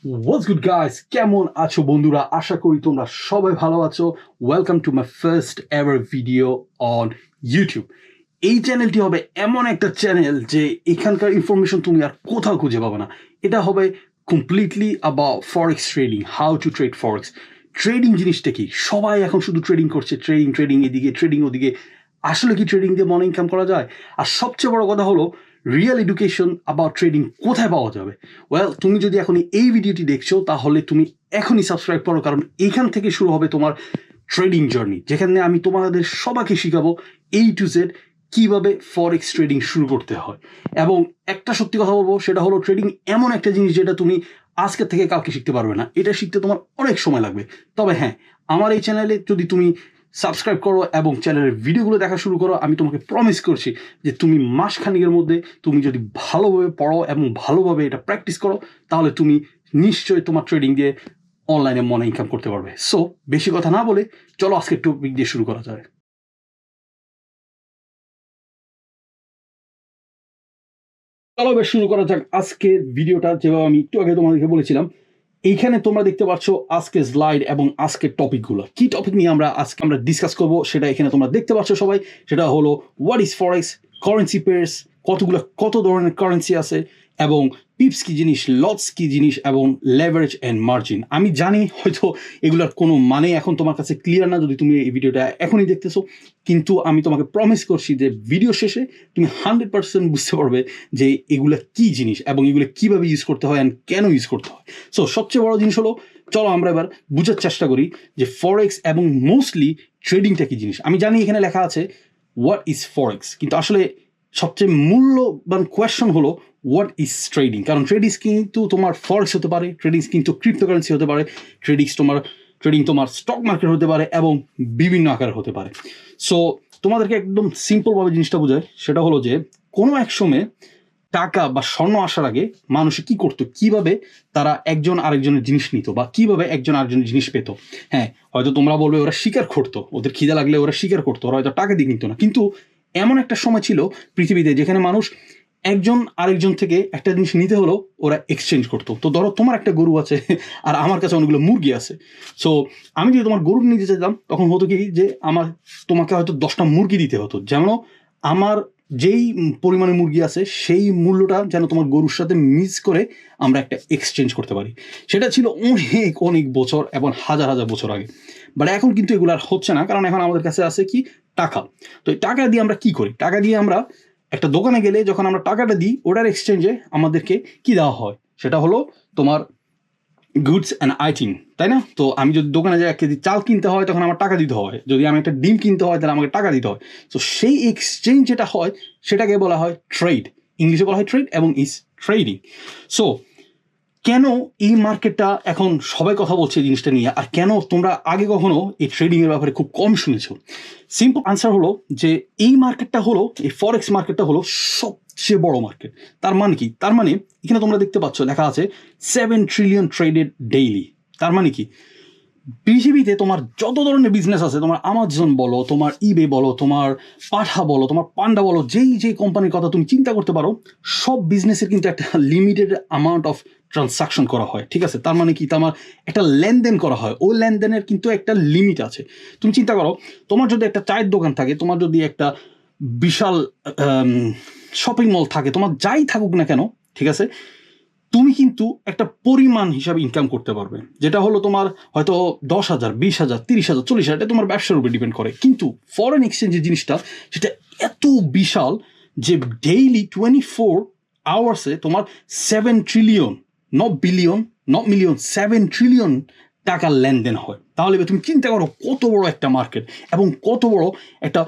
What's good guys? কেমন আছো বন্ধুরা? আশা করি তোমরা সবাই ভালো আছো। Welcome to my first ever video on YouTube. এই চ্যানেলটি হবে এমন একটা চ্যানেল যে এখানকার ইনফরমেশন তুমি আর কোথাও খুঁজে পাবে না। এটা হবে completely about forex trading, how to trade forex. Trading জিনিসটা কি? সবাই এখন শুধু ট্রেডিং করছে, ট্রেডিং এদিকে, ট্রেডিং ওদিকে। আসলে কি ট্রেডিং দিয়ে মানি ইনকাম করা যায়? আর সবচেয়ে বড় কথা হলো রিয়েল এডুকেশন অ্যাবাউট ট্রেডিং কোথায় পাওয়া যাবে? ওয়েল, তুমি যদি এখন এই ভিডিওটি দেখছো তাহলে তুমি এখনই সাবস্ক্রাইব করো, কারণ এখান থেকে শুরু হবে তোমার ট্রেডিং জার্নি, যেখানে আমি তোমাদের সবাইকে শিখাবো A to Z কিভাবে ফরেক্স ট্রেডিং শুরু করতে হয়। এবং একটা সত্যি কথা বলবো, সেটা হলো ট্রেডিং এমন একটা জিনিস যেটা তুমি আজকে থেকে কালকে শিখতে পারবে না। এটা শিখতে তোমার অনেক সময় লাগবে। তবে হ্যাঁ, আমার এই চ্যানেলে যদি তুমি সাবস্ক্রাইব করো এবং চ্যানেলের ভিডিওগুলো দেখা শুরু করো, আমি তোমাকে প্রমিস করছি যে তুমি মাসখানিকের মধ্যে তুমি যদি ভালোভাবে পড়ো এবং ভালোভাবে এটা প্র্যাকটিস করো, তাহলে তুমি নিশ্চয়ই তোমার ট্রেডিং দিয়ে অনলাইনে মানি ইনকাম করতে পারবে। সো বেশি কথা না বলে চলো আজকে টপিক দিয়ে শুরু করা যায়। চলো এবার শুরু করা যাক আজকের ভিডিওটা। যেভাবে আমি একটু আগে তোমাদেরকে বলেছিলাম, এইখানে তোমরা দেখতে পাচ্ছ আজকে স্লাইড এবং আজকের টপিকগুলো। কি টপিক নিয়ে আজকে আমরা ডিসকাস করব সেটা এখানে তোমরা দেখতে পাচ্ছ সবাই। সেটা হলো what is forex, currency pairs, কত ধরনের কারেন্সি আছে, এবং পিপস কি জিনিস, লটস কি জিনিস, এবং লেভারেজ অ্যান্ড মার্জিন। আমি জানি হয়তো এগুলোর কোনো মানে এখন তোমার কাছে ক্লিয়ার না যদি তুমি এই ভিডিওটা এখনই দেখতেছো, কিন্তু আমি তোমাকে প্রমিস করছি যে ভিডিও শেষে তুমি 100% বুঝতে পারবে যে এগুলো কি জিনিস এবং এগুলো কিভাবে ইউজ করতে হয় অ্যান্ড কেন ইউজ করতে হয়। সো সবচেয়ে বড় জিনিস হলো, চলো আমরা এবার বুঝার চেষ্টা করি যে ফরেক্স এবং মোস্টলি ট্রেডিংটা কি জিনিস। আমি জানি এখানে লেখা আছে হোয়াট ইজ ফরেক্স, কিন্তু আসলে সবচেয়ে মূল্যবান কোয়েশ্চন হলো হোয়াট ইজ ট্রেডিং। কারণ ট্রেডিং কিন্তু তোমার ফরেক্স হতে পারে, ট্রেডিং কিন্তু ক্রিপ্টোকারেন্সি হতে পারে, ট্রেডিং তোমার স্টক মার্কেট হতে পারে এবং বিভিন্ন আকারে হতে পারে। সো তোমাদেরকে একদম সিম্পলভাবে জিনিসটা বোঝায়, সেটা হলো যে কোনো এক সময়ে টাকা বা স্বর্ণ আসার আগে মানুষে কি করতো, কিভাবে তারা একজন আরেকজনের জিনিস নিত বা কিভাবে একজন আরেকজনের জিনিস পেত। হ্যাঁ, হয়তো তোমরা বলবে ওরা শিকার করতো, ওদের খিদে লাগলে ওরা শিকার করতো, ওরা হয়তো টাকা দিয়ে কিনতো না। কিন্তু এমন একটা সময় ছিল পৃথিবীতে যেখানে মানুষ একজন আরেকজন থেকে একটা জিনিস নিতে হলো ওরা এক্সচেঞ্জ করতো। তো ধরো তোমার একটা গরু আছে আর আমার কাছে অনেকগুলো মুরগি আছে। সো আমি যদি তোমার গরু নিতে চাইতাম, তখন হতো কি যে তোমাকে হয়তো 10টা মুরগি দিতে হতো, যেমন আমার যেই পরিমাণে মুরগি আছে সেই মূল্যটা যেন তোমার গরুর সাথে মিক্স করে আমরা একটা এক্সচেঞ্জ করতে পারি। সেটা ছিল অনেক অনেক বছর এবং হাজার হাজার বছর আগে। বাট এখন কিন্তু এগুলো আর হচ্ছে না, কারণ এখন আমাদের কাছে আছে কি, টাকা। তো এই টাকা দিয়ে আমরা কি করি? টাকা দিয়ে আমরা একটা দোকানে গেলে যখন আমরা টাকাটা দিই, ওটার এক্সচেঞ্জে আমাদেরকে কি দেওয়া হয়, সেটা হলো তোমার গুডস অ্যান্ড আইটেম, তাই না? তো আমি যদি দোকানে যাই 1 কেজি চাল কিনতে হয়, তখন আমার টাকা দিতে হয়। যদি আমি একটা ডিম কিনতে হয়, তাহলে আমাকে টাকা দিতে হয়। তো সেই এক্সচেঞ্জ যেটা হয় সেটাকে বলা হয় ট্রেড। ইংলিশে বলা হয় ট্রেড এবং ইজ ট্রেডিং। সো কেন এই মার্কেটটা এখন সবাই কথা বলছে এই জিনিসটা নিয়ে, আর কেন তোমরা আগে কখনো এই ট্রেডিংয়ের ব্যাপারে খুব কম শুনেছো? সিম্পল আনসার হলো যে এই মার্কেটটা হলো, এই ফরেক্স মার্কেটটা হলো সবচেয়ে বড় মার্কেট। তার মানে কি? তার মানে এখানে তোমরা দেখতে পাচ্ছ লেখা আছে 7 ট্রিলিয়ন ট্রেডেড ডেইলি। তার মানে কি? পৃথিবীতে তোমার যত ধরনের বিজনেস আছে, তোমার আমাজন বলো, তোমার ইবে বলো, তোমার পাঠা বলো, তোমার পান্ডা বলো, যেই কোম্পানির কথা তুমি চিন্তা করতে পারো, সব বিজনেসের কিন্তু একটা লিমিটেড অ্যামাউন্ট অফ ট্রানসাকশন করা হয়। ঠিক আছে? তার মানে কি? তোমার একটা লেনদেন করা হয়, ওই লেনদেনের কিন্তু একটা লিমিট আছে। তুমি চিন্তা করো, তোমার যদি একটা চায়ের দোকান থাকে, তোমার যদি একটা বিশাল শপিং মল থাকে, তোমার যাই থাকুক না কেন, ঠিক আছে, তুমি কিন্তু একটা পরিমাণ হিসাবে ইনকাম করতে পারবে, যেটা হলো তোমার হয়তো 10,000, 20,000, 30,000, 40,000, এটা তোমার ব্যবসার উপর ডিপেন্ড করে। কিন্তু ফরেন এক্সচেঞ্জের জিনিসটা সেটা এত বিশাল যে ডেইলি 24 আওয়ার্সে তোমার 7 trillion, not billion, not million, 7 trillion টাকার লেনদেন হয়। তাহলে তুমি চিন্তা করো কত বড় একটা মার্কেট এবং কত বড় একটা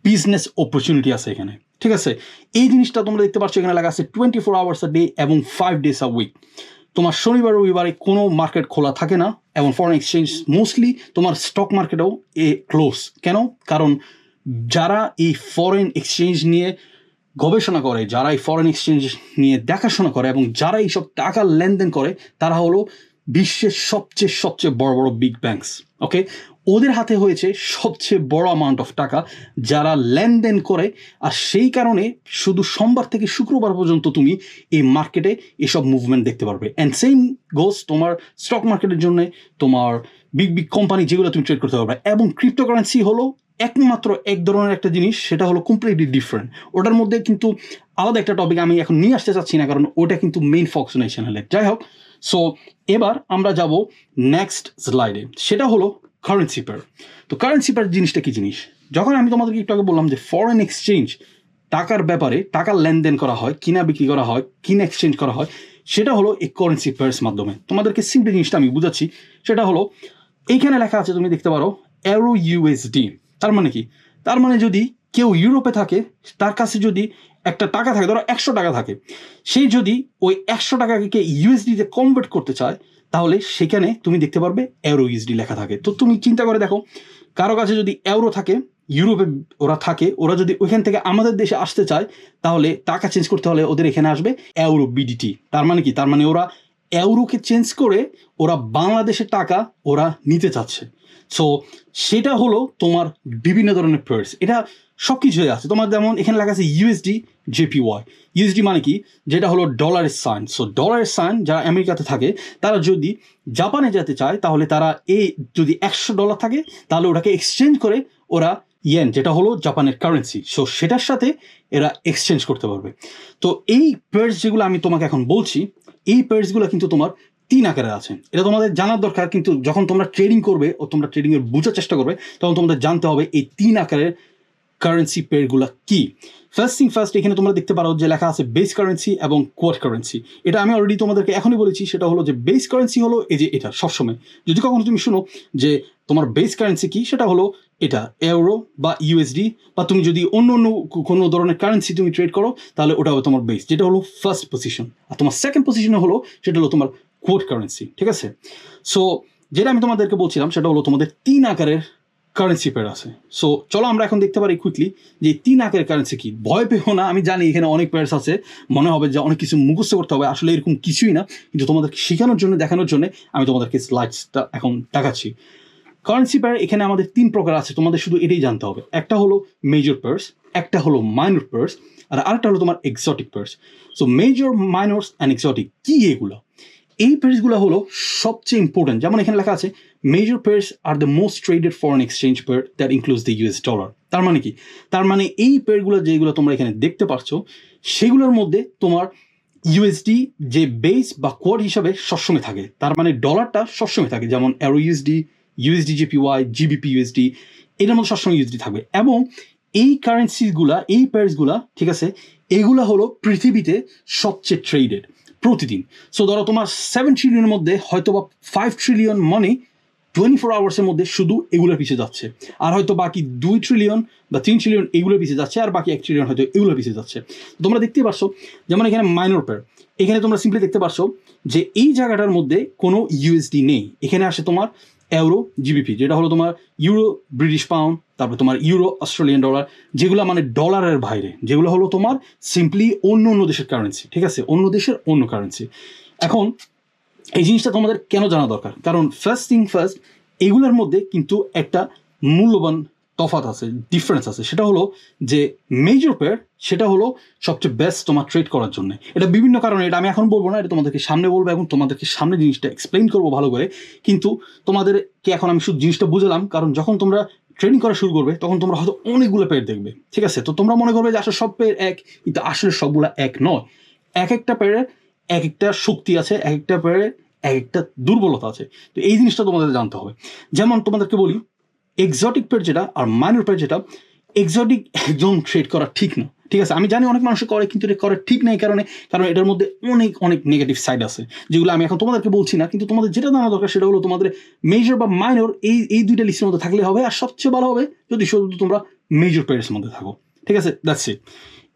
বিজনেস অপরচুনিটি আছে এখানে। ঠিক আছে? এই জিনিসটা তোমরা দেখতে পাচ্ছ এখানে লেখা আছে 24 আওয়ার্স আ ডে এবং 5 ডেজ আ উইক। তোমার শনিবার রবিবারে কোনো মার্কেট খোলা থাকে না, এবং ফরেন এক্সচেঞ্জ মোস্টলি তোমার স্টক মার্কেটেও ক্লোজ। কেন? কারণ যারা এই ফরেন এক্সচেঞ্জ নিয়ে গবেষণা করে, যারা এই ফরেন এক্সচেঞ্জ নিয়ে দেখাশোনা করে এবং যারা এইসব টাকার লেনদেন করে, তারা হলো বিশ্বের সবচেয়ে বড় বড় বিগ ব্যাংকস। ওকে, ওদের হাতে হয়েছে সবচেয়ে বড় অ্যামাউন্ট অফ টাকা যারা লেনদেন করে, আর সেই কারণে শুধু সোমবার থেকে শুক্রবার পর্যন্ত তুমি এই মার্কেটে এসব মুভমেন্ট দেখতে পারবে। অ্যান্ড সেম গোস তোমার স্টক মার্কেটের জন্য, তোমার বিগ বিগ কোম্পানি যেগুলো তুমি ট্রেড করতে পারবে। এবং ক্রিপ্টোকারেন্সি হলো একমাত্র এক ধরনের একটা জিনিস, সেটা হলো কমপ্লিটলি ডিফারেন্ট। ওটার মধ্যে কিন্তু আলাদা একটা টপিক আমি এখন নিয়ে আসতে চাচ্ছি না, কারণ ওটা কিন্তু মেইন ফোকাস নেই চ্যানেলে। যাই হোক, সো এবার আমরা যাব নেক্সট স্লাইডে, সেটা হলো কারেন্সি পেয়ার। তো কারেন্সি পেয়ার জিনিসটা কি জিনিস? যখন আমি তোমাদেরকে একটু আগে বললাম যে ফরেন এক্সচেঞ্জ টাকার ব্যাপারে, টাকার লেনদেন করা হয়, কিনা বিক্রি করা হয়, কিনা এক্সচেঞ্জ করা হয়, সেটা হলো এই কারেন্সি পেয়ার্স মাধ্যমে। তোমাদেরকে সিম্পল জিনিসটা আমি বুঝাচ্ছি, সেটা হলো এইখানে লেখা আছে, তুমি দেখতে পারো এরো ইউএসডি। তার মানে কি? তার মানে যদি কেউ ইউরোপে থাকে, তার কাছে যদি একটা টাকা থাকে, ধরো 100 টাকা থাকে, সে যদি ওই 100 টাকাকে ইউএসডিতে কনভার্ট করতে চায়, তাহলে সেখানে তুমি দেখতে পারবে এরো ইউএসডি লেখা থাকে। তো তুমি চিন্তা করে দেখো, কারো কাছে যদি এউরো থাকে, ইউরোপে ওরা থাকে, ওরা যদি ওইখান থেকে আমাদের দেশে আসতে চায়, তাহলে টাকা চেঞ্জ করতে হলে ওদের এখানে আসবে এউরো বিডিটি। তার মানে কি? তার মানে ওরা এউরোকে চেঞ্জ করে ওরা বাংলাদেশের টাকা ওরা নিতে চাচ্ছে। সো সেটা হলো তোমার বিভিন্ন ধরনের পেয়ার্স, এটা সব কিছুই আছে তোমার। যেমন এখানে লেখা আছে ইউএসডি জেপিওয়াই। ইউএসডি মানে কি? যেটা হলো ডলারের সাইন। সো ডলারের সাইন যারা আমেরিকাতে থাকে, তারা যদি জাপানে যেতে চায়, তাহলে তারা যদি $100 থাকে, তাহলে ওটাকে এক্সচেঞ্জ করে ওরা ইয়েন, যেটা হলো জাপানের কারেন্সি, সো সেটার সাথে এরা এক্সচেঞ্জ করতে পারবে। তো এই পেয়ার্স যেগুলো আমি তোমাকে এখন বলছি, এই পেয়ার্সগুলো কিন্তু তোমার 3 আকারে আছে। এটা তোমাদের জানার দরকার, কিন্তু যখন তোমরা ট্রেডিং করবে ও তোমরা ট্রেডিংয়ের বোঝার চেষ্টা করবে, তখন তোমাদের জানতে হবে এই 3 আকারের কারেন্সি পেয়ারগুলো কি। ফার্স্ট থিং ফার্স্ট, এখানে তোমরা দেখতে পারো যে লেখা আছে বেস কারেন্সি এবং কোয়াড কারেন্সি। এটা আমি অলরেডি তোমাদেরকে এখনই বলেছি, সেটা হলো যে বেস কারেন্সি হলো এই যে এটা। সবসময় যদি কখনো তুমি শুনো যে তোমার বেস কারেন্সি কি, সেটা হলো এটা এউরো বা ইউএসডি, বা তুমি যদি অন্য অন্য কোনো ধরনের কারেন্সি তুমি ট্রেড করো, তাহলে ওটা হবে তোমার বেস, যেটা হলো ফার্স্ট পজিশন। আর তোমার সেকেন্ড পজিশনে হলো, সেটা হলো তোমার কোয়াড কারেন্সি। ঠিক আছে? সো যেটা আমি তোমাদেরকে বলছিলাম, সেটা হলো তোমাদের 3 আকারের কারেন্সি পেয়ার আছে। সো চলো আমরা এখন দেখতে পারি কুইকলি যে 3 আকারের কারেন্সি কি। ভয় পেও না, আমি জানি এখানে অনেক পেয়ার্স আছে, মনে হবে যে অনেক কিছু মুখস্থ করতে হবে, আসলে এরকম কিছুই না, কিন্তু তোমাদেরকে শেখানোর জন্য, দেখানোর জন্য আমি তোমাদেরকে স্লাইডসটা এখন দেখাচ্ছি। কারেন্সি পেয়ার এখানে আমাদের 3 প্রকার আছে, তোমাদের শুধু এটাই জানতে হবে। একটা হলো মেজর পেয়ার্স, একটা হলো মাইনর পেয়ার্স, আর আরেকটা হলো তোমার exotic pairs. So major, minors and exotic কি এগুলো? এই পেয়ার্সগুলো হলো সবচেয়ে ইম্পর্টেন্ট। যেমন এখানে লেখা আছে major pairs are the most traded foreign exchange pair that includes the US dollar. তার মানে কি? তার মানে এই পেয়ারগুলো যেগুলো তোমরা এখানে দেখতে পাচ্ছ, সেগুলোর মধ্যে তোমার ইউএসডি যে বেস বা কোয়াড হিসাবে সবসময় থাকে, তার মানে ডলারটা সবসময় থাকে। যেমন euro USD, USD JPY, GBP USD, এটার মধ্যে সবসময় ইউএসডি থাকবে। এবং এই কারেন্সিগুলা, এই পেয়ার্সগুলা, ঠিক আছে, এগুলা হলো পৃথিবীতে সবচেয়ে ট্রেডেড প্রতিদিন। সো ধরো তোমার 7 ট্রিলিয়নের মধ্যে হয়তো বা 5 ট্রিলিয়ন মানি 24 আওয়ার্সের মধ্যে শুধু এগুলোর পিছিয়ে যাচ্ছে, আর হয়তো বাকি 2 ট্রিলিয়ন বা 3 ট্রিলিয়ন এগুলোর পিছিয়ে যাচ্ছে, আর বাকি 1 ট্রিলিয়ন হয়তো এগুলোর পিছিয়ে যাচ্ছে। তোমরা দেখতেই পারছো, যেমন এখানে মাইনর পেয়ার, এখানে তোমরা সিম্পলি দেখতে পারছো যে এই জায়গাটার মধ্যে কোনো ইউএসডি নেই। এখানে আসে তোমার এউরো জিবিপি, যেটা হলো তোমার ইউরো ব্রিটিশ পাউন্ড, তারপর তোমার ইউরো অস্ট্রেলিয়ান ডলার, যেগুলো মানে ডলারের বাইরে, যেগুলো হলো তোমার সিম্পলি অন্য অন্য দেশের কারেন্সি। ঠিক আছে? অন্য দেশের অন্য কারেন্সি। এখন এই জিনিসটা তোমাদের কেন জানা দরকার? কারণ ফার্স্ট থিং ফার্স্ট, এগুলোর মধ্যে কিন্তু একটা মূল্যবান তফাৎ আছে, ডিফারেন্স আছে। সেটা হলো যে মেজর পেয়ার, সেটা হলো সবচেয়ে বেস্ট তোমার ট্রেড করার জন্য। এটা বিভিন্ন কারণে, এটা আমি এখন বলবো না, এটা তোমাদেরকে সামনে বলবো এবং তোমাদেরকে সামনে জিনিসটা এক্সপ্লেইন করবো ভালো করে। কিন্তু তোমাদেরকে এখন আমি শুধু জিনিসটা বুঝলাম, কারণ যখন তোমরা ট্রেনিং করা শুরু করবে, তখন তোমরা হয়তো অনেকগুলো পেয়ার দেখবে। ঠিক আছে? তো তোমরা মনে করবে যে আসলে সব পেয়ার এক, কিন্তু আসলে সবগুলো এক নয়। এক একটা পেয়ারে এক একটা শক্তি আছে, এক একটা পেয়ারে এক একটা দুর্বলতা আছে। তো এই জিনিসটা তোমাদের জানতে হবে। যেমন তোমাদেরকে বলি, এক্সোটিক পেয়ার যেটা আর মাইনর পেয়ার যেটা, এক্সোটিক একদম ট্রেড করা ঠিক না। ঠিক আছে? আমি জানি অনেক মানুষ করে, কিন্তু এটা করা ঠিক না। এই কারণে, কারণ এটার মধ্যে অনেক অনেক নেগেটিভ সাইড আছে, যেগুলো আমি এখন তোমাদেরকে বলছি না। কিন্তু তোমাদের যেটা জানা দরকার, সেটা হলো তোমাদের মেজর বা মাইনর এই দুইটা লিস্টের মধ্যে থাকলে হবে। আর সবচেয়ে ভালো হবে যদি শুধু তোমরা মেজর পেয়ারের মধ্যে থাকো। ঠিক আছে? That's it.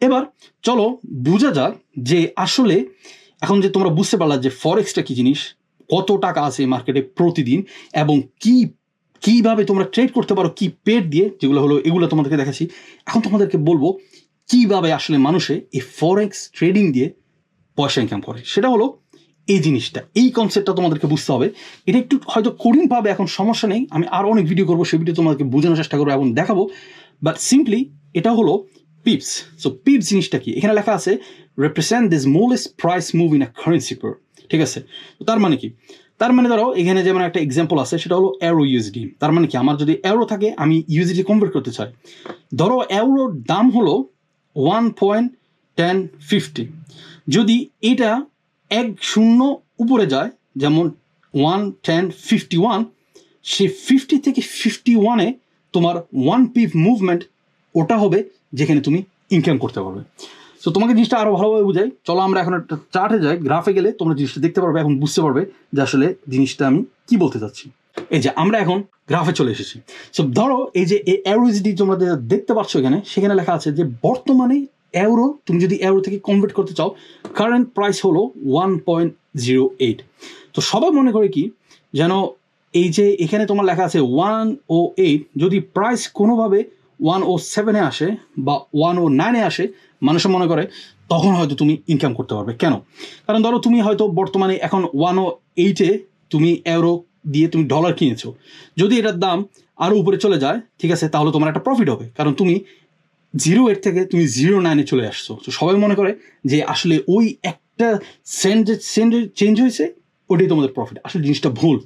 এবার চলো বোঝা যাক যে আসলে এখন যে তোমরা বুঝতে পারলা যে ফরেক্সটা কি জিনিস, কত টাকা আছে মার্কেটে প্রতিদিন, এবং কিভাবে তোমরা ট্রেড করতে পারো কি পেয়ার দিয়ে, যেগুলো হলো এগুলো তোমাদেরকে দেখাচ্ছি। এখন তোমাদেরকে বলবো কিভাবে আসলে মানুষে এই ফরেক্স ট্রেডিং দিয়ে পয়সা ইনকাম করে। সেটা হলো এই জিনিসটা, এই কনসেপ্টটা তোমাদেরকে বুঝতে হবে। এটা একটু হয়তো কঠিন পাবে, এখন সমস্যা নেই, আমি আর অনেক ভিডিও করবো, সেই ভিডিও তোমাদেরকে বোঝানোর চেষ্টা করবো এবং দেখাবো। বাট সিম্পলি এটা হলো পিপস। সো পিপস জিনিসটা কি, এখানে লেখা আছে represent the smallest price move in a currency pair. ঠিক আছে, তো তার মানে কি, তার মানে ধরো এখানে যেমন একটা এক্সাম্পল আছে, সেটা হলো এউরো ইউএসডি। তার মানে কি, আমার যদি এউরো থাকে, আমি ইউএসডি কনভার্ট করতে চাই, ধরো এউরোর দাম হলো 1.1050, যদি এটা 1 শূন্য উপরে যায়, যেমন 1.1051, সে 50 থেকে 51-এ তোমার 1 পিপ মুভমেন্ট, ওটা হবে যেখানে তুমি ইনকাম করতে পারবে। সো তোমাকে জিনিসটা আরো ভালোভাবে বুঝাই, চলো আমরা এখন একটা চার্টে যাই, গ্রাফে গেলে তোমরা জিনিসটা দেখতে পারবে, এখন বুঝতে পারবে যে আসলে জিনিসটা আমি কি বলতে চাচ্ছি। এই যে আমরা এখন গ্রাফে চলে এসেছি। সো ধরো এই যে এউরোইউএসডি তোমরা দেখতে পাচ্ছ এখানে, সেখানে লেখা আছে যে বর্তমানে এউরো, তুমি যদি এউরো থেকে কনভার্ট করতে চাও, কারেন্ট প্রাইস হলো 1.08। তো সবাই মনে করে কি যেন, এই যে এখানে তোমার লেখা আছে 108, যদি প্রাইস কোনোভাবে 107-এ আসে বা 109-এ আসে, মানুষ মনে করে তখন হয়তো তুমি ইনকাম করতে পারবে। কেন? কারণ ধরো তুমি হয়তো বর্তমানে এখন 108-এ তুমি এউরো দিয়ে তুমি ডলার কিনেছো, যদি এটার দাম আরও উপরে চলে যায়, ঠিক আছে, তাহলে তোমার একটা প্রফিট হবে, কারণ তুমি 0.8 থেকে তুমি 0.9-এ চলে আসছো। তো সবাই মনে করে যে আসলে ওই একটা সেন্ট চেঞ্জ হয়েছে, ওটাই তোমাদের প্রফিট। আসলে জিনিসটা ভুল,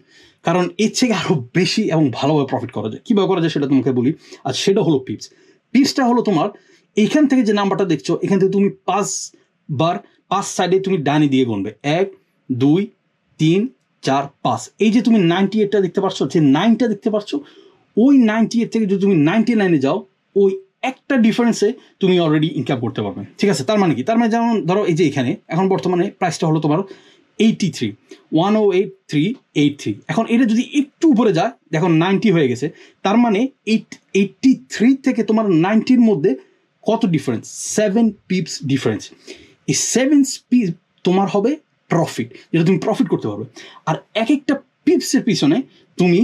কারণ এর থেকে আরও বেশি এবং ভালোভাবে প্রফিট করা যায়। কীভাবে করা যায় সেটা তোমাকে বলি, আর সেটা হলো পিপস। পিপসটা হলো তোমার এইখান থেকে যে নাম্বারটা দেখছো, এখান থেকে তুমি 5 সাইডে তুমি ডানি দিয়ে গুনবে, 1 2 3 4 5। এই যে তুমি 98টা দেখতে পাচ্ছ, যে 9টা দেখতে পাচ্ছ, ওই 98 থেকে যদি তুমি 99-এ যাও, ওই একটা ডিফারেন্সে তুমি অলরেডি ইনকাম করতে পারবে। ঠিক আছে, তার মানে কি, তার মানে যেমন ধরো এই যে এখানে এখন বর্তমানে প্রাইসটা হলো তোমার 83, 108,383। এখন এটা যদি একটু উপরে যায়, দেখো 90 হয়ে গেছে, তার মানে 83 থেকে তোমার 90-র মধ্যে কত ডিফারেন্স? 7 pips difference. এই 7 পিপ তোমার হবে প্রফিট, যেটা তুমি প্রফিট করতে পারবে। আর এক একটা পিপসের পিছনে তুমি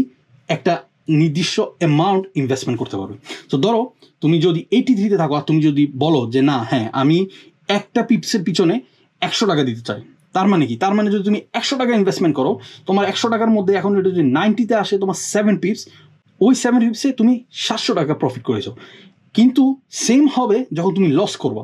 একটা নির্দিষ্ট অ্যামাউন্ট ইনভেস্টমেন্ট করতে পারবে। তো ধরো তুমি যদি 83-তে থাকো, আর তুমি যদি বলো যে না, হ্যাঁ আমি একটা পিপসের পিছনে 100 টাকা দিতে চাই, তার মানে কি, তার মানে যদি তুমি 100 টাকা ইনভেস্টমেন্ট করো, তোমার 100 টাকার মধ্যে এখন এটা যদি 90-তে আসে, তোমার 7 পিপস, ওই 7 পিপসে তুমি 700 টাকা প্রফিট করেছো। কিন্তু সেম হবে যখন তুমি লস করবা।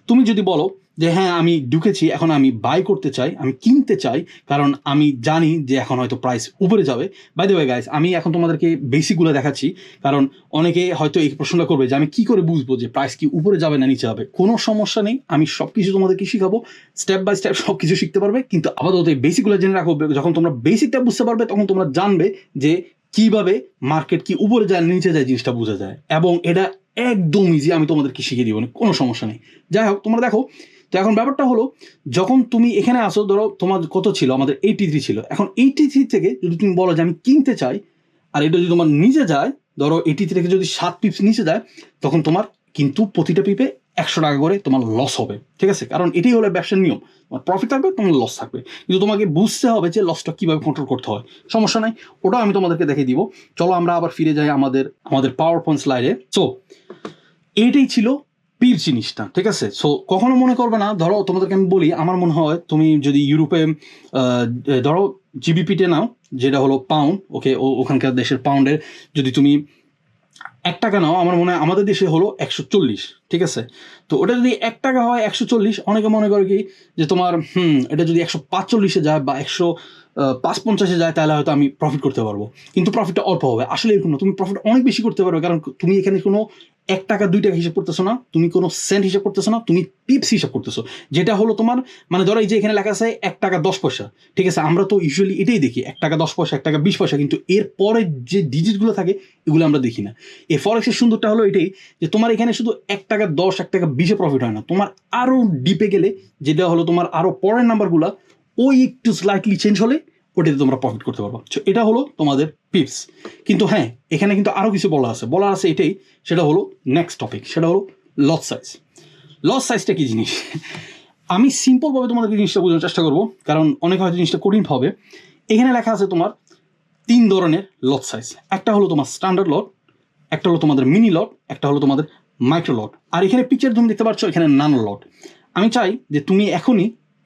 তুমি যদি বলো যে হ্যাঁ আমি ঢুকেছি, এখন আমি বাই করতে চাই, আমি কিনতে চাই, কারণ আমি জানি যে এখন হয়তো প্রাইস উপরে যাবে। বাই দ্য ওয়ে গাইস, আমি এখন তোমাদেরকে বেসিকগুলো দেখাচ্ছি, কারণ অনেকে হয়তো এই প্রশ্নটা করবে যে আমি কি করে বুঝবো যে প্রাইস কি উপরে যাবে না নিচে যাবে। কোনো সমস্যা নেই, আমি সব কিছু তোমাদেরকে শিখাবো, স্টেপ বাই স্টেপ সব কিছু শিখতে পারবে। কিন্তু আপাতত এই বেসিকগুলো জেনে রাখো, যখন তোমরা বেসিকটা বুঝতে পারবে, তখন তোমরা জানবে যে কিভাবে মার্কেট কি উপরে যায় নিচে যায় জিনিসটা বোঝা যায়, এবং এটা একদম ইজি, আমি তোমাদেরকে শিখিয়ে দিব না, কোনো সমস্যা নেই। যাই হোক, তোমরা দেখো, তো এখন ব্যাপারটা হলো, যখন তুমি এখানে আসো, ধরো তোমার কত ছিল, আমাদের 83 ছিল, এখন 83 থেকে যদি তুমি বলো যে আমি কিনতে চাই, আর এটা যদি তোমার নিচে যায়, ধরো 83 থেকে যদি 7 পিপস নিচে যায়, তখন তোমার কিন্তু প্রতিটা পিপে 100 টাকা করে তোমার লস হবে। ঠিক আছে, কারণ এটাই হলো ব্যবসার নিয়ম, তোমার প্রফিট থাকবে, তোমার লস থাকবে, কিন্তু তোমাকে বুঝতে হবে যে লসটা কীভাবে কন্ট্রোল করতে হয়। সমস্যা নাই, ওটাও আমি তোমাদেরকে দেখিয়ে দিব। চলো আমরা আবার ফিরে যাই আমাদের পাওয়ার পয়েন্ট স্লাইডে। সো এইটাই ছিল পিপ জিনিসটা। ঠিক আছে, সো কখনো মনে করবে না, ধরো তোমাদেরকে আমি বলি, আমার মনে হয় তুমি যদি ইউরোপে ধরো জিবিপিতে নাও, যেটা হলো পাউন্ড, ওকে, ওখানকার দেশের পাউন্ডের যদি তুমি 1 টাকা নাও, আমার মনে হয় আমাদের দেশে হলো 140। ঠিক আছে, তো ওটা যদি 1 টাকা হয় 140, অনেকে মনে করে কি যে তোমার এটা যদি 145-এ যায় বা 155-এ যায়, তাহলে হয়তো আমি প্রফিট করতে পারবো, কিন্তু প্রফিটটা অল্প হবে। আসলে এরকম না, তুমি প্রফিট অনেক বেশি করতে পারবে, কারণ তুমি এখানে কোনো 1 টাকা 2 টাকা হিসাব করতেছো না, তুমি কোনো সেন্ট হিসাব করতেছো না, তুমি পিপস হিসাব করতেছো, যেটা হলো তোমার মানে ধরো এই যে এখানে লেখা আছে 1 টাকা 10 পয়সা। ঠিক আছে, আমরা তো ইউজুয়ালি এটাই দেখি, 1 টাকা 10 পয়সা, 1 টাকা 20 পয়সা, কিন্তু এর পরে যে ডিজিটগুলো থাকে এগুলো আমরা দেখি না। এই ফরেক্সের সুন্দরটা হলো এটাই, যে তোমার এখানে শুধু 1 টাকা 10, 1 টাকা 20-এ প্রফিট হয় না, তোমার আরও ডিপে গেলে, যেটা হলো তোমার আরও পরের নাম্বারগুলো, ওই একটু স্লাইটলি চেঞ্জ হলে ওটাতে তোমরা প্রফিট করতে পারবো। তো এটা হলো তোমাদের পিপস। কিন্তু হ্যাঁ, এখানে কিন্তু আরও কিছু বলার আছে এটাই, সেটা হলো নেক্সট টপিক, সেটা হলো লট সাইজ। লট সাইজটা কি জিনিস, আমি সিম্পলভাবে তোমাদেরকে জিনিসটা বোঝানোর চেষ্টা করবো, কারণ অনেক হয়তো জিনিসটা কঠিন হবে। এখানে লেখা আছে তোমার 3 ধরনের লট সাইজ। একটা হলো তোমার স্ট্যান্ডার্ড লট, একটা হলো তোমাদের মিনি লট, একটা হলো তোমাদের মাইক্রো লট, আর এখানে পিকচার তুমি দেখতে পাচ্ছ এখানে নানো লট। আমি চাই যে তুমি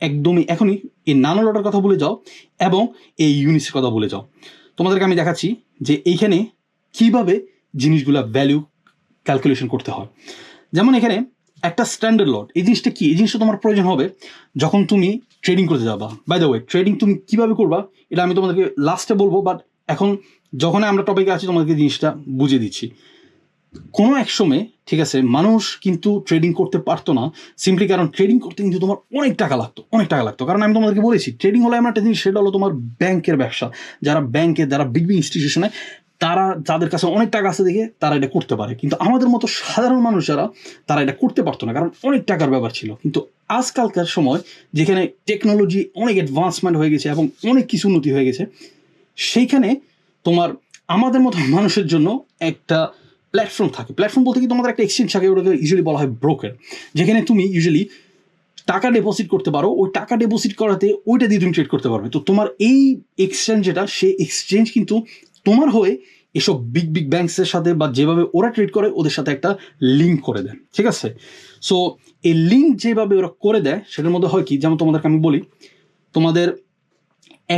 একদমই এখনই এই নানো লটের কথা ভুলে যাও এবং এই ইউনিটসের কথা ভুলে যাও। তোমাদেরকে আমি দেখাচ্ছি যে এইখানে কিভাবে জিনিসগুলা ভ্যালু ক্যালকুলেশন করতে হয়। যেমন এখানে একটা স্ট্যান্ডার্ড লট, এই জিনিসটা কি, এই জিনিসটা তোমার প্রয়োজন হবে যখন তুমি ট্রেডিং করতে যাবা। বাই দ্য ওয়ে, ট্রেডিং তুমি কিভাবে করবা এটা আমি তোমাদেরকে লাস্টে বলবো, বাট এখন যখন আমরা টপিকে আছি তোমাদেরকে জিনিসটা বুঝিয়ে দিচ্ছি। কোনো এক সময় ঠিক আছে মানুষ কিন্তু ট্রেডিং করতে পারতো না, সিম্পলি কারণ ট্রেডিং করতে কিন্তু তোমার অনেক টাকা লাগতো। কারণ আমি তোমাদেরকে বলেছি ট্রেডিং হলো এমন একটা জিনিস, সেটা হলো তোমার ব্যাংকের ব্যবসা। যারা ব্যাংকে, যারা বিগ বিগ ইনস্টিটিউশনে, তারা যাদের কাছে অনেক টাকা আছে দেখে তারা এটা করতে পারে, কিন্তু আমাদের মতো সাধারণ মানুষ যারা, তারা এটা করতে পারতো না, কারণ অনেক টাকার ব্যাপার ছিল। কিন্তু আজকালকার সময় যেখানে টেকনোলজি অনেক অ্যাডভান্সমেন্ট হয়ে গেছে এবং অনেক কিছু উন্নতি হয়ে গেছে, সেইখানে তোমার আমাদের মতো মানুষের জন্য একটা প্ল্যাটফর্ম থাকে। প্ল্যাটফর্ম বলতে কি, তোমাদের একটা এক্সচেঞ্জ থাকে, ওটাকে ইউজুয়ালি বলা হয় ব্রোকার, যেখানে তুমি ইউজুয়ালি টাকা ডিপোজিট করতে পারো। ওই টাকা ডিপোজিট করাতে ওইটা দিয়ে তুমি ট্রেড করতে পারবে। তো তোমার এই এক্সচেঞ্জ যেটা, সেই এক্সচেঞ্জ কিন্তু তোমার হয়ে এসব বিগ বিগ ব্যাংকসের সাথে বা যেভাবে ওরা ট্রেড করে ওদের সাথে একটা লিঙ্ক করে দেয়, ঠিক আছে? সো এই লিঙ্ক যেভাবে ওরা করে দেয় সেটার মধ্যে হয় কি, যেমন তোমাদেরকে আমি বলি, তোমাদের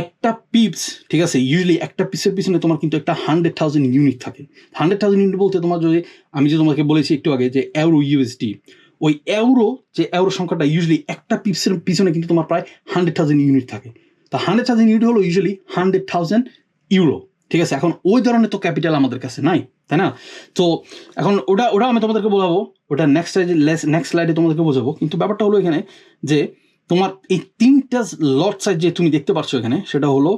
একটা পিপস, ঠিক আছে, ইউজুয়ালি একটা পিসের পিছনে তোমার কিন্তু একটা 100,000 ইউনিট থাকে। 100,000 ইউনিট বলতে তোমার যদি, আমি যে তোমাকে বলেছি একটু আগে যে ইউরো ইউএসডি, ওই ইউরো সংখ্যাটা ইউজুয়ালি একটা পিপসের পিছনে কিন্তু তোমার প্রায় 100,000 ইউনিট থাকে। তা 100,000 ইউনিট হলো ইউজুয়ালি 100,000 ইউরো, ঠিক আছে? এখন ওই ধরনের তো ক্যাপিটাল আমাদের কাছে নাই, তাই না? তো এখন ওটা আমি তোমাদেরকে বোঝাবো, ওটা নেক্সট স্লাইডে তোমাদেরকে বোঝাবো। কিন্তু ব্যাপারটা হলো এখানে যে তোমার এই তিনটা লট সাইজ যে তুমি দেখতে পাচ্ছ এখানে, সেটা হলো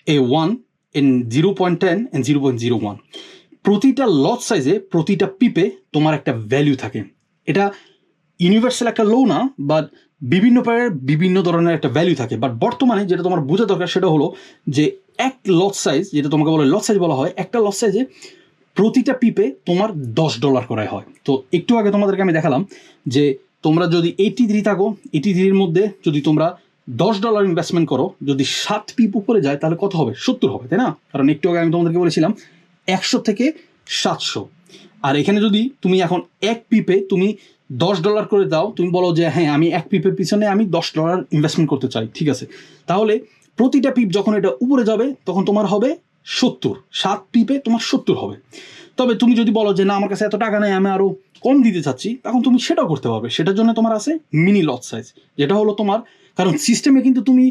A1 in 0.10 and 0.01। প্রতিটা লট সাইজে, প্রতিটা পিপে তোমার একটা ভ্যালু থাকে। এটা ইউনিভার্সাল একটা লো না, বাট বিভিন্ন পেয়ারের বিভিন্ন ধরনের একটা ভ্যালু থাকে। বাট বর্তমানে যেটা তোমার বোঝা দরকার সেটা হলো যে এক লট সাইজ, যেটা তোমাকে বলে লট সাইজ বলা হয়, একটা লট সাইজে প্রতিটা পিপে তোমার $10 করাই হয়। তো একটু আগে তোমাদেরকে আমি দেখালাম যে তোমরা যদি 83 থাকো, 83-র মধ্যে যদি তোমরা $10 ইনভেস্টমেন্ট করো, যদি 7 পিপ উপরে যায় তাহলে কত হবে? 70 হবে, তাই না? কারণ একটু আগে আমি তোমাদেরকে বলেছিলাম 100 থেকে 700। আর এখানে যদি তুমি এখন এক পিপে তুমি $10 করে দাও, তুমি বলো যে হ্যাঁ আমি এক পিপের পিছনে আমি $10 ইনভেস্টমেন্ট করতে চাই, ঠিক আছে? তাহলে প্রতিটা পিপ যখন এটা উপরে যাবে তখন তোমার হবে 70, 7 পিপে তোমার 70 হবে। তবে তুমি যদি বলো যে না আমার কাছে এত টাকা নেই, আমি আরো কম দিতে চাচ্ছি, তখন তুমি সেটাও করতে পারবে। সেটার জন্য তোমার আছে মিনি লট সাইজ, যেটা হলো তোমার, কারণ সিস্টেমে কিন্তু তুমি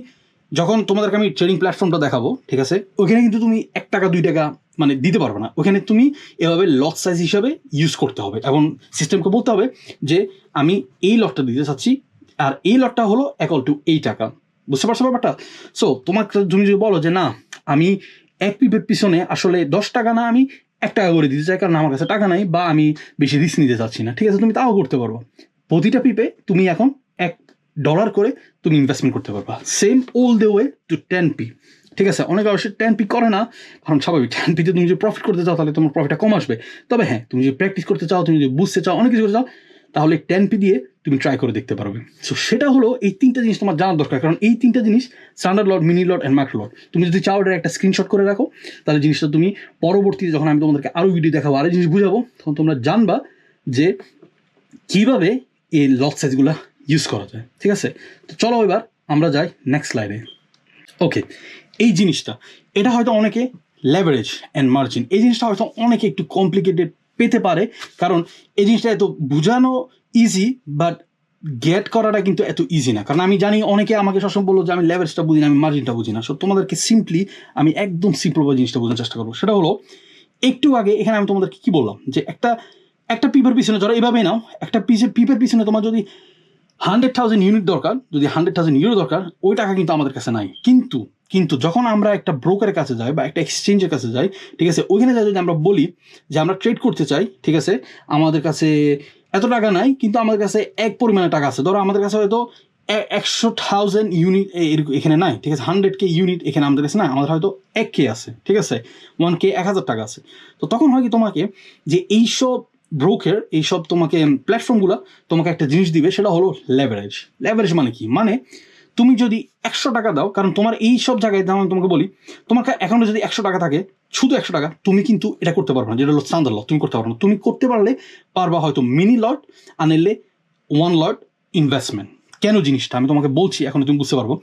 যখন তোমাদেরকে আমি ট্রেডিং প্ল্যাটফর্মটা দেখাবো, ঠিক আছে, ওইখানে কিন্তু তুমি 1 টাকা 2 টাকা মানে দিতে পারবে না। ওখানে তুমি এভাবে লট সাইজ হিসাবে ইউজ করতে হবে এবং সিস্টেমকে বলতে হবে যে আমি এই লটটা দিতে চাচ্ছি আর এই লটটা হলো ইকুয়াল টু এই টাকা। বুঝতে পারছো ব্যাপারটা? সো তোমার তুমি যদি বলো যে না আমি এক পিপের পিছনে আসলে 10 টাকা না, আমি 1 টাকা করে দিতে চাই, কারণ আমার কাছে টাকা নাই বা আমি বেশি রিস্ক নিতে চাচ্ছি না, ঠিক আছে, তুমি তাও করতে পারবো। প্রতিটা পিপে তুমি এখন $1 করে তুমি ইনভেস্টমেন্ট করতে পারবা, same all the way to 10p, ঠিক আছে? অনেকে অবশ্যই 10p করে না, কারণ স্বাভাবিক 10pতে তুমি যদি প্রফিট করতে চাও তাহলে তোমার প্রফিটটা কম আসবে। তবে হ্যাঁ, তুমি যদি প্র্যাকটিস করতে চাও, তুমি যদি বুঝতে চাও, অনেক কিছু করতে চাও, তাহলে 10p দিয়ে তুমি ট্রাই করে দেখতে পারবে। সো সেটা হলো এই 3টা জিনিস তোমার জানার দরকার, কারণ এই 3টা জিনিস standard lot, mini lot and micro lot. তুমি যদি চাও এটার একটা স্ক্রিনশট করে রাখো, তাহলে জিনিসটা তুমি পরবর্তীতে যখন আমি তোমাদেরকে আরও ভিডিও দেখাবো, আরও জিনিস বুঝাবো, তখন তোমরা জানবা যে কীভাবে এই লট সাইজগুলো ইউজ করা যায়, ঠিক আছে? তো চলো এবার আমরা যাই নেক্সট স্লাইডে। ওকে, এই জিনিসটা, এটা হয়তো অনেকে লেভারেজ অ্যান্ড মার্জিন, এই জিনিসটা হয়তো অনেকে একটু কমপ্লিকেটেড পেতে পারে, কারণ এই জিনিসটা এত বোঝানো ইজি, বাট গেট করাটা কিন্তু এত ইজি না। কারণ আমি জানি অনেকে আমাকে সবসময় বললো যে আমি লেভারেজটা বুঝি না, আমি মার্জিনটা বুঝি না। সো তোমাদেরকে সিম্পলি আমি একদম সিম্পলভাবে জিনিসটা বোঝার চেষ্টা করবো। সেটা হলো, একটু আগে এখানে আমি তোমাদেরকে কি বললাম যে একটা পিপের পিছনে, ধরো এইভাবেই নাও, একটা পিপের পিছনে তোমার যদি 100,000 ইউনিট দরকার, যদি 100,000 ইউরো দরকার, ওই টাকা কিন্তু আমাদের কাছে নাই। কিন্তু যখন আমরা একটা ব্রোকারের কাছে যাই বা একটা এক্সচেঞ্জের কাছে যাই, ঠিক আছে, ওইখানে যাই যদি আমরা বলি যে আমরা ট্রেড করতে চাই, ঠিক আছে, আমাদের কাছে এত টাকা নাই কিন্তু আমাদের কাছে এক পরিমাণে টাকা আছে, ধরো আমাদের কাছে হয়তো 100,000 ইউনিট এখানে নাই, ঠিক আছে, 100K ইউনিট এখানে আমাদের কাছে নাই, আমাদের হয়তো 1K আছে, ঠিক আছে, 1K 1,000 টাকা আছে। তো তখন হয় কি, তোমাকে যে এইসব ব্রোকার, এইসব তোমাকে প্ল্যাটফর্মগুলো তোমাকে একটা জিনিস দিবে, সেটা হলো লেভারেজ। লেভারেজ মানে কি? মানে তুমি যদি 100 টাকা দাও, কারণ তোমার এই সব জায়গায় দাম, আমি তোমাকে বলি, তোমার অ্যাকাউন্টে যদি 100 টাকা থাকে, শুধু 100 টাকা, তুমি কিন্তু এটা করতে পারবে না, যেটা হলো স্ট্যান্ডার্ড লট, তুমি করতে পারবে না। তুমি করতে পারবা হয়তো মিনি লট, আনলে 1 লট ইনভেস্টমেন্ট। কেন জিনিসটা আমি তোমাকে বলছি, এখন তুমি বুঝতে পারবো।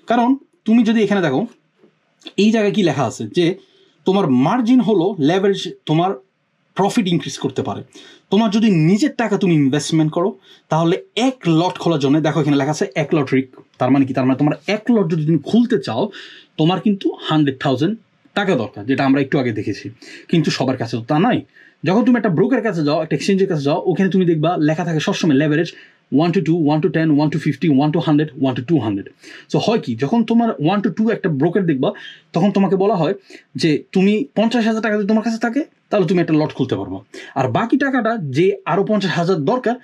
কারণ তুমি যদি এখানে দেখো এই জায়গায় কি লেখা আছে যে তোমার মার্জিন হলো লেভারেজ তোমার প্রফিট ইনক্রিজ করতে পারে। তোমার যদি নিজের টাকা তুমি ইনভেস্টমেন্ট করো তাহলে এক লট খোলার জন্য দেখো এখানে লেখা আছে এক লট রিক, তার মানে কি, তার মানে তোমার এক লট যদি তুমি খুলতে চাও তোমার কিন্তু 100,000 টাকা দরকার, যেটা আমরা একটু আগে দেখেছি। কিন্তু সবার কাছে তো তা নাই। যখন তুমি একটা ব্রোকের কাছে যাও, একটা এক্সচেঞ্জের কাছে যাও, ওখানে তুমি দেখবা লেখা থাকে সবসময় leverage 1 to 2, 1 to 10, 1 to 50, 1 to 100, 1 to 200। So হয় কি, যখন তোমার 1 to 2 একটা ব্রোকার দেখবা তখন তোমাকে বলা হয় যে তুমি 50,000 টাকা যদি তোমার কাছে থাকে তাহলে তুমি একটা লট খুলতে পারবো, আর বাকি টাকাটা যে আরও 50,000 দরকার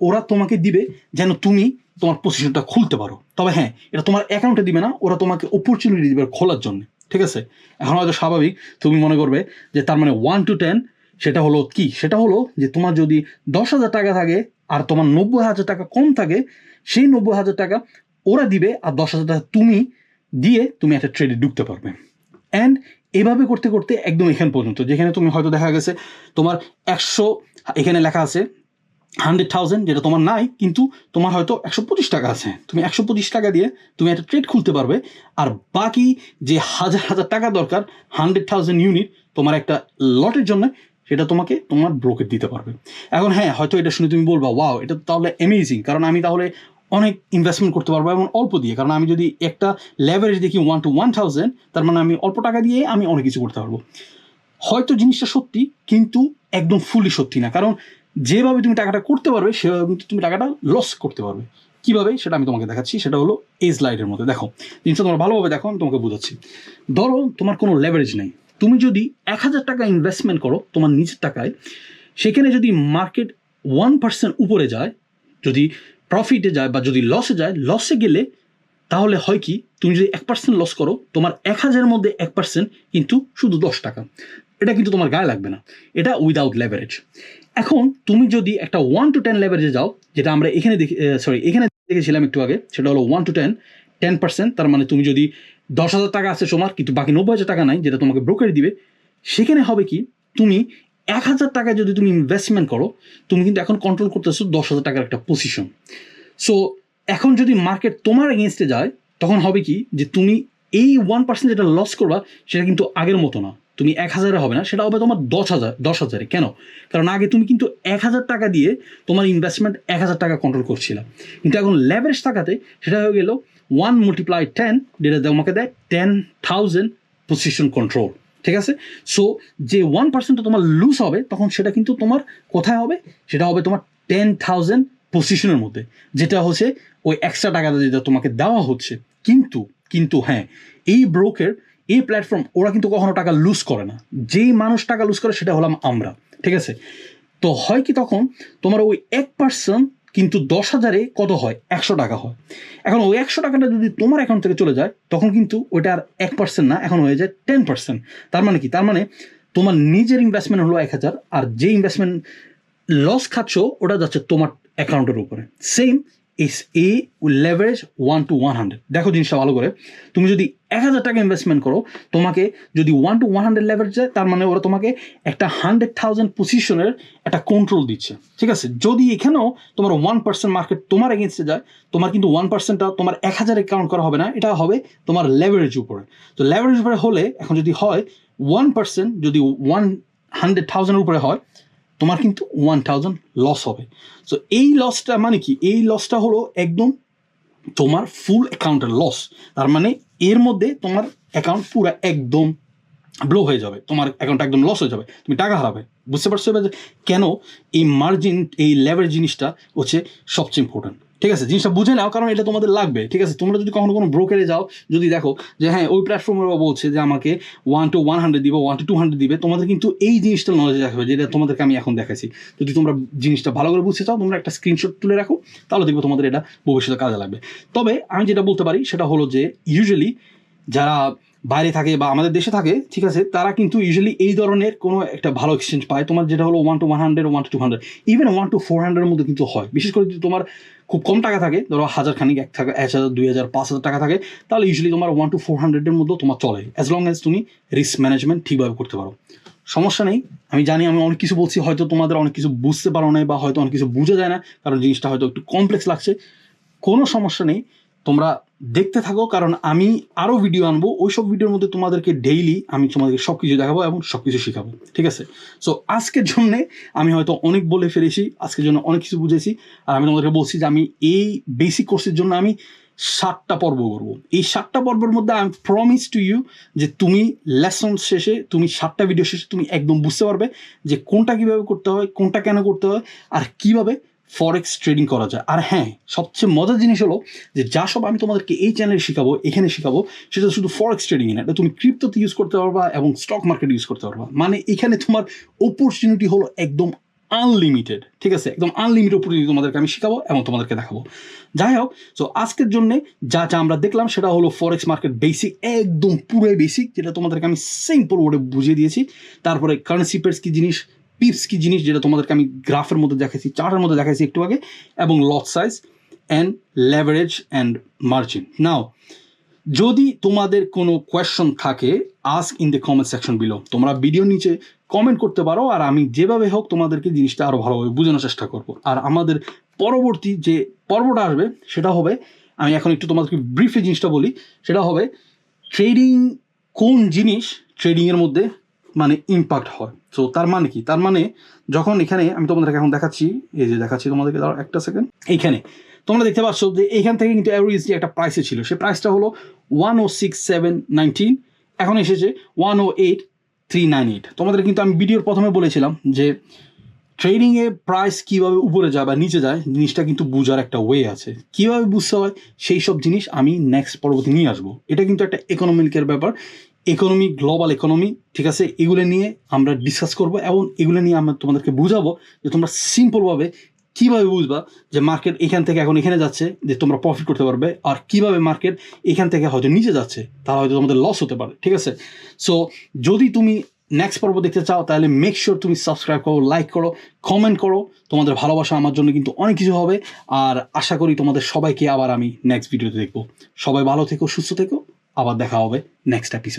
ওরা তোমাকে দিবে যেন তুমি তোমার পজিশনটা খুলতে পারো। তবে হ্যাঁ, এটা তোমার অ্যাকাউন্টে দিবে না, ওরা তোমাকে অপরচুনিটি দিবে খোলার জন্য, ঠিক আছে? এখন হয়তো স্বাভাবিক তুমি মনে করবে যে তার মানে 1 to 10 সেটা হলো কি, সেটা হলো যে তোমার যদি 10,000 টাকা থাকে আর তোমার 90,000 টাকা কম থাকে, সেই 90,000 টাকা ওরা দিবে আর 10,000 টাকা তুমি দিয়ে তুমি একটা ট্রেডে ঢুকতে পারবে। অ্যান্ড এভাবে করতে করতে একদম এখান পর্যন্ত, যেখানে তুমি হয়তো দেখা গেছে তোমার 100, এখানে লেখা আছে 100,000 যেটা তোমার নাই, কিন্তু তোমার হয়তো 125 টাকা আছে, তুমি 125 টাকা দিয়ে তুমি একটা ট্রেড খুলতে পারবে। আর বাকি যে হাজার হাজার টাকা দরকার 100,000 ইউনিট তোমার একটা লটের জন্য, সেটা তোমাকে তোমার ব্রোকার দিতে পারবে। এখন হ্যাঁ, হয়তো এটা শুনে তুমি বলবা ওয়াও, এটা তাহলে অ্যামেজিং, কারণ আমি তাহলে অনেক ইনভেস্টমেন্ট করতে পারবো এবং অল্প দিয়ে, কারণ আমি যদি একটা লেভারেজ দেখি 1 to 1,000 তার মানে আমি অল্প টাকা দিয়ে আমি অনেক কিছু করতে পারবো। হয়তো জিনিসটা সত্যি, কিন্তু একদম ফুলি সত্যি না, কারণ যেভাবে তুমি টাকাটা করতে পারবে সেভাবে কিন্তু তুমি টাকাটা লস করতে পারবে। কীভাবে সেটা আমি তোমাকে দেখাচ্ছি, সেটা হলো এই স্লাইডের মধ্যে। দেখো জিনিসটা তোমার ভালোভাবে দেখো, আমি তোমাকে বোঝাচ্ছি। ধরো তোমার কোনো লেভারেজ নেই, তুমি যদি 1,000 টাকা ইনভেস্টমেন্ট করো তোমার নিজের টাকায়, সেখানে যদি মার্কেট 1% উপরে যায়, যদি প্রফিটে যায় বা যদি লসে যায়, লসে গেলে তাহলে হয় কি, তুমি যদি 1% লস করো তোমার 1,000-এর মধ্যে 1% কিন্তু শুধু 10 টাকা, এটা কিন্তু তোমার গায়ে লাগবে না, এটা উইদাউট লেভারেজ। এখন তুমি যদি একটা 1 to 10 লেভারেজে যাও, যেটা আমরা এখানে এখানে দেখেছিলাম একটু আগে, সেটা হলো 1 to 10, 10%, তার মানে তুমি যদি 10,000 টাকা আছে তোমার কিন্তু বাকি 90,000 টাকা নাই, যেটা তোমাকে ব্রোকার দিবে, সেখানে হবে কি, তুমি 1,000 টাকা যদি তুমি ইনভেস্টমেন্ট করো, তুমি কিন্তু এখন কন্ট্রোল করতেছো 10,000 টাকার একটা পজিশন। সো এখন যদি মার্কেট তোমার এগেনস্টে যায় তখন হবে কি, যে তুমি এই 1% যেটা লস করবা সেটা কিন্তু আগের মতো না, তুমি 1,000-এ হবে না, সেটা হবে তোমার 10,000-এ। কেন? কারণ আগে তুমি কিন্তু 1,000 টাকা দিয়ে তোমার ইনভেস্টমেন্ট 1,000 টাকা কন্ট্রোল করছিলাম, কিন্তু এখন লেভারেজ টাকাতে সেটা হয়ে গেল 1 × 10, যেটা তোমাকে দেয় 10,000 পজিশন কন্ট্রোল, ঠিক আছে? সো যে 1% তোমার লুজ হবে তখন সেটা কিন্তু তোমার কোথায় হবে, সেটা হবে তোমার 10,000 পজিশনের মধ্যে, যেটা হচ্ছে ওই এক্সট্রা টাকাটা যেটা তোমাকে দেওয়া হচ্ছে। কিন্তু হ্যাঁ, এই ব্রোকার, এই প্ল্যাটফর্ম, ওরা কিন্তু কখনো টাকা লুজ করে না। যেই মানুষ টাকা লুজ করে সেটা হলাম আমরা, ঠিক আছে? তো হয় কি, তখন তোমার ওই 1% কিন্তু 10,000-এ কত হয়, 100 টাকা হয়। এখন ওই 100 টাকাটা যদি তোমার অ্যাকাউন্ট থেকে চলে যায় তখন কিন্তু ওইটা আর 1% না, এখন হয়ে যায় 10%। তার মানে কি, তার মানে তোমার নিজের ইনভেস্টমেন্ট হলো 1,000, আর যে ইনভেস্টমেন্ট লস খাচ্ছ ওটা যাচ্ছে তোমার অ্যাকাউন্টের উপরে। Same is A leverage 1 to 100। দেখো জিনিসটা ভালো করে, তুমি যদি 1,000 টাকা ইনভেস্টমেন্ট করো, তোমাকে যদি 1 to 100 লেভারেজ যায়, তার মানে ওরা তোমাকে একটা 100,000 পজিশনের একটা কন্ট্রোল দিচ্ছে, ঠিক আছে? যদি এখানেও তোমার 1% মার্কেট তোমার এগেনস্টে যায়, তোমার কিন্তু 1%টা তোমার 1,000-এ কাউন্ট করা হবে না, এটা হবে তোমার লেভারেজ উপরে। তো লেভারেজ উপরে হলে, এখন যদি হয় 1%, যদি 100,000-এর উপরে হয়, তোমার কিন্তু 1,000 লস হবে। সো এই লসটা মানে কি, এই লসটা হলো একদম তোমার ফুল অ্যাকাউন্টের লস। তার মানে এর মধ্যে তোমার অ্যাকাউন্ট পুরো একদম ব্লো হয়ে যাবে, তোমার অ্যাকাউন্ট একদম লস হয়ে যাবে, তুমি টাকা হারাবে। বুঝতে পারছো এবার যে কেন এই মার্জিন, এই লেভারেজ জিনিসটা হচ্ছে সবচেয়ে ইম্পর্টেন্ট, ঠিক আছে? জিনিসটা বুঝে নাও, কারণ এটা তোমাদের লাগবে, ঠিক আছে? তোমরা যদি কখনো কোনো ব্রোকারে যাও, যদি দেখো যে হ্যাঁ ওই প্ল্যাটফর্মে বলছে যে আমাকে 1 to 100 দিবে, 1 to 200 দিবে, তোমাদের কিন্তু এই জিনিসটা নলেজ রাখবে, যেটা তোমাদেরকে আমি এখন দেখাচ্ছি। যদি তোমরা জিনিসটা ভালো করে বুঝতে চাও, তোমরা একটা স্ক্রিনশট তুলে রাখো, তাহলে দেখবো তোমাদের এটা ভবিষ্যতে কাজে লাগবে। তবে আমি যেটা বলতে পারি সেটা হলো যে ইউজুয়ালি যারা বাইরে থাকে বা আমাদের দেশে থাকে, ঠিক আছে, তারা কিন্তু ইউজুয়ালি এই ধরনের কোনো একটা ভালো এক্সচেঞ্জ পায়, তোমার যেটা হলো 1 to 100, 1 to 200, ইভেন 1 to 400-এর মধ্যে কিন্তু হয়। বিশেষ করে যদি তোমার খুব কম টাকা থাকে, ধরো 1,000 খানিক, 1,000, 2,000, 5,000 টাকা থাকে, তাহলে ইউজুয়ালি তোমার 1 to 400-এর মধ্যেও তোমার চলে, অ্যাজ লং অ্যাজ তুমি রিস্ক ম্যানেজমেন্ট ঠিকভাবে করতে পারো। সমস্যা নেই, আমি জানি আমি অনেক কিছু বলছি, হয়তো তোমাদের অনেক কিছু বুঝতে পারো না, বা হয়তো অনেক কিছু বোঝা যায় না, কারণ জিনিসটা হয়তো একটু কমপ্লেক্স লাগছে। কোনো সমস্যা নেই, তোমরা দেখতে থাকো, কারণ আমি আরও ভিডিও আনবো, ওই সব ভিডিওর মধ্যে তোমাদেরকে ডেইলি আমি তোমাদেরকে সব কিছু দেখাবো এবং সব কিছু শেখাবো, ঠিক আছে? সো আজকের জন্যে আমি হয়তো অনেক বলে ফেলেছি, আজকের জন্য অনেক কিছু বুঝেছি, আর আমি তোমাদেরকে বলছি যে আমি এই বেসিক কোর্সের জন্য আমি 7টা পর্ব করবো। এই 7টা পর্বের মধ্যে আই প্রমিস টু ইউ যে তুমি লেসন শেষে, তুমি 7টা ভিডিও শেষে তুমি একদম বুঝতে পারবে যে কোনটা কীভাবে করতে হয়, কোনটা কেন করতে হয়, আর কীভাবে ফরেক্স ট্রেডিং করা যায়। আর হ্যাঁ, সবচেয়ে মজার জিনিস হলো যে যা সব আমি তোমাদেরকে এই চ্যানেলে শেখাবো, এখানে শেখাবো, সেটা শুধু ফরেক্স ট্রেডিংয়ে না, এটা তুমি ক্রিপ্টোতে ইউজ করতে পারবা এবং স্টক মার্কেট ইউজ করতে পারবা। মানে এখানে তোমার অপরচুনিটি হলো একদম আনলিমিটেড, ঠিক আছে? একদম আনলিমিটেড অপরচুনিটি তোমাদেরকে আমি শেখাবো এবং তোমাদেরকে দেখাবো। যাই হোক, সো আজকের জন্যে যা যা আমরা দেখলাম সেটা হলো ফরেক্স মার্কেট বেসিক, একদম পুরোই বেসিক, যেটা তোমাদেরকে আমি সিম্পল ওয়ার্ডে বুঝিয়ে দিয়েছি। তারপরে কারেন্সি পেয়ার্স কী জিনিস, পিপস কী জিনিস, যেটা তোমাদেরকে আমি গ্রাফের মধ্যে দেখাইছি, চার্টের মধ্যে দেখাইছি একটু আগে, এবং lot size and leverage and margin. Now যদি তোমাদের কোনো কোয়েশ্চন থাকে, ask in the comment section below. তোমরা ভিডিও নিচে কমেন্ট করতে পারো, আর আমি যেভাবে হোক তোমাদেরকে জিনিসটা আরও ভালোভাবে বোঝানোর চেষ্টা করবো। আর আমাদের পরবর্তী যে পর্বটা আসবে সেটা হবে, আমি এখন একটু তোমাদেরকে ব্রিফলি জিনিসটা বলি, সেটা হবে ট্রেডিং কোন জিনিস ট্রেডিংয়ের মধ্যে মানে ইম্প্যাক্ট হয়। সো তার মানে কি? তার মানে যখন এখানে আমি তোমাদেরকে এখন দেখাচ্ছি, এই যে দেখাচ্ছি তোমাদেরকে, দাঁড়াও একটা সেকেন্ড, এইখানে তোমরা দেখতে পাচ্ছ যে এইখান থেকে কিন্তু অ্যাভারেজলি একটা প্রাইসে ছিল, সেই প্রাইসটা হলো 106,719, এখন এসেছে 108,398। তোমাদের কিন্তু আমি ভিডিওর প্রথমে বলেছিলাম যে ট্রেডিংয়ে প্রাইস কীভাবে উপরে যায় বা নিচে যায়, জিনিসটা কিন্তু বোঝার একটা ওয়ে আছে। কীভাবে বুঝতে হয় সেই সব জিনিস আমি নেক্সট পরবর্তী নিয়ে আসবো। এটা কিন্তু একটা ইকোনমিকের ব্যাপার, ইকোনমি, গ্লোবাল ইকোনমি, ঠিক আছে? এগুলো নিয়ে আমরা ডিসকাস করবো এবং এগুলো নিয়ে আমরা তোমাদেরকে বুঝাবো যে তোমরা সিম্পলভাবে কীভাবে বুঝবা যে মার্কেট এখান থেকে এখন এখানে যাচ্ছে, যে তোমরা প্রফিট করতে পারবে, আর কীভাবে মার্কেট এখান থেকে হয়তো নিচে যাচ্ছে, তাহলে হয়তো তোমাদের লস হতে পারে, ঠিক আছে? সো যদি তুমি নেক্সট পর্ব দেখতে চাও তাহলে মেক শিওর তুমি সাবস্ক্রাইব করো, লাইক করো, কমেন্ট করো। তোমাদের ভালোবাসা আমার জন্য কিন্তু অনেক কিছু হবে, আর আশা করি তোমাদের সবাইকে আবার আমি নেক্সট ভিডিওতে দেখবো। সবাই ভালো থেকো, সুস্থ থেকো, আবার দেখা হবে নেক্সট এপিসোড।